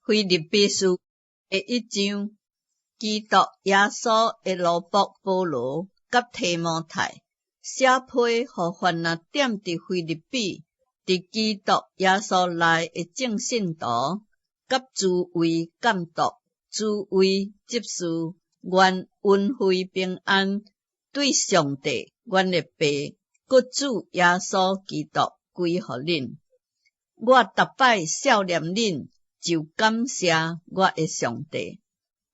腓立比书第1章，基督耶稣的奴仆保罗甲提摩太写批互凡那踮伫腓立比伫基督耶稣内的正信徒，甲诸位监督、诸位执事，愿恩惠平安，对上帝阮的爸，搁主耶稣基督归互恁。我逐摆少念恁，就感谢我的上帝。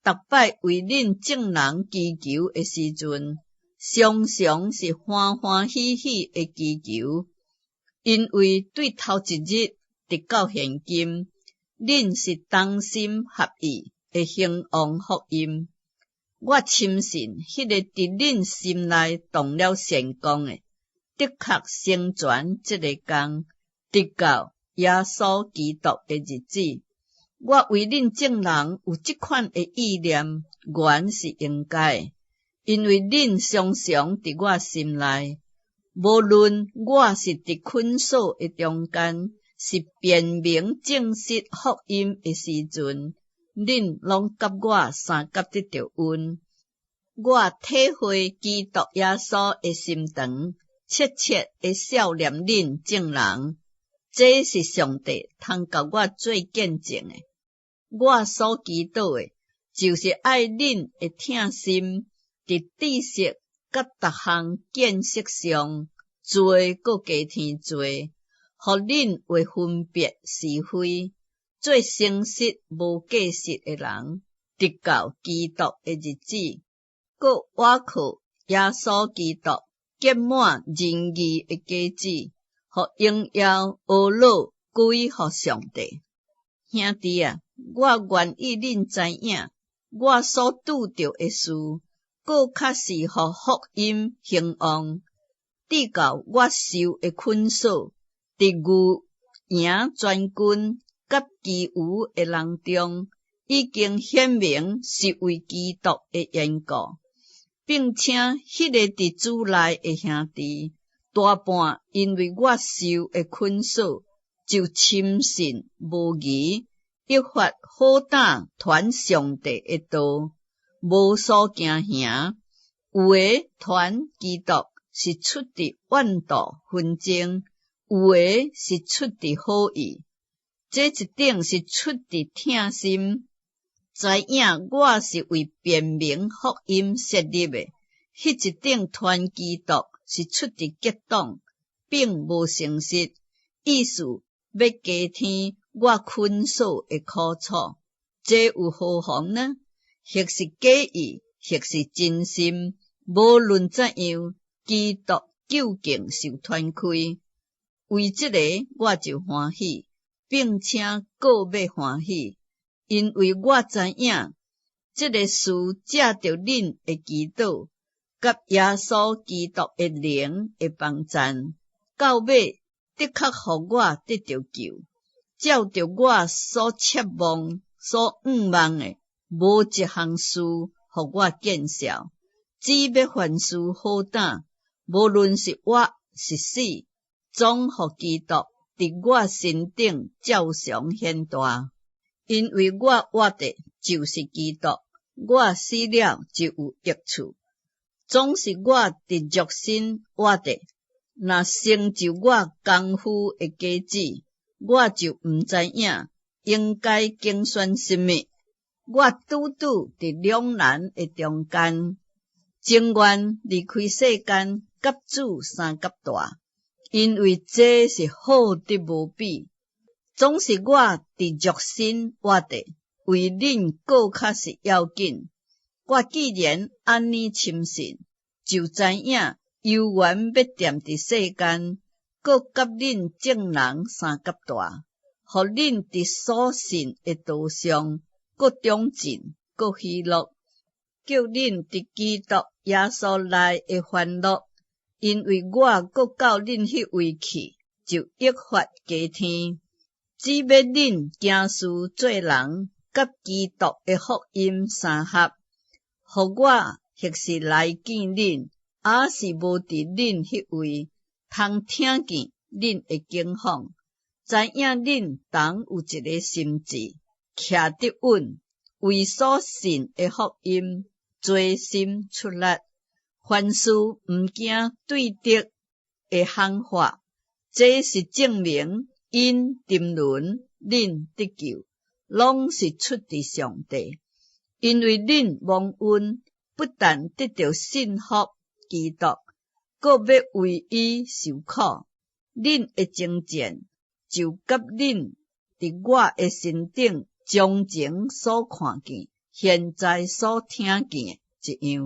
逐摆为恁众人祈求的时阵，常常是欢欢喜喜的祈求，因为对头一日直到现今，恁是同心合意的兴旺福音。我深信，迄个伫恁心内动了善功的，的确成全这个工，直到耶稣基督的日子。我为恁众人有这款的意念，原是应该的，因为恁常常伫我心内，无论我是伫捆锁的中间，是辨明正式福音的时阵，恁拢甲我三甲得着恩。我体会基督耶稣的心肠，切切的少念恁众人，这是上帝通甲我做见证的。我所祈祷的，就是爱恁的疼心，伫知识甲逐项见识上，做搁加添做，互恁会分别是非，做诚实无假实的人，直到基督的日子，搁倚靠耶稣基督结满仁义的果子，互荣耀婀娜归互上帝。兄弟啊，我愿意恁知影，我所拄着的事，搁较是互福音兴旺，直到我受的捆锁，伫牛羊全军甲其余的人中，已经显明是为基督的缘故，并且迄个伫主内的兄弟，大半因为我受的捆锁，就深信无疑，一发好胆传上帝的道，无所惊吓。有的传基督是出伫怨妒纷争，有的是出伫好意，这一定是出伫疼心。知影我是为辨明福音设立的，迄一定传基督是出伫激动，并无诚实，意思要加添我捆锁的苦楚。这有何妨呢？或是假意，或是真心，无论怎样，基督究竟受传开。为这个我就欢喜，并且搁要欢喜，因为我知影这个事借着恁的祈祷，甲耶稣基督的灵的帮助，到尾的确互我得着救，照着我所切望、所仰望的，无一项事互我见效。只要凡事好胆，无论是活是死，总互基督伫我身顶照常显大。因为我活的就是基督，我死了就有益处。总是我伫肉身活的，若成就我功夫的果子，我就毋知影应该竞选什么。我拄拄伫两难的中间，情愿离开世间，甲主三甲大，因为这是好得无比。总是我伫肉身活的，为恁搁较是要紧。我既然安尼深信，就知影犹原要踮伫世间，搁甲恁众人三甲大，互恁伫所信的道上，搁长进，搁喜乐，叫恁伫基督耶稣内的欢乐。因为我搁到恁迄位去，就益发加添。只要恁行事做人，甲基督的福音相合，互我或是来见恁，也是无伫恁迄位，通听见恁的景况，知影恁同有一个心志，徛得稳，为所信的福音，专心出力，凡事毋惊对敌的方法，这是证明因沉沦，恁得救，拢是出自上帝。因为恁蒙恩，不但得到信服基督，搁要为伊受苦，恁的精进就甲恁伫我的身顶从前所看见、现在所听见一样。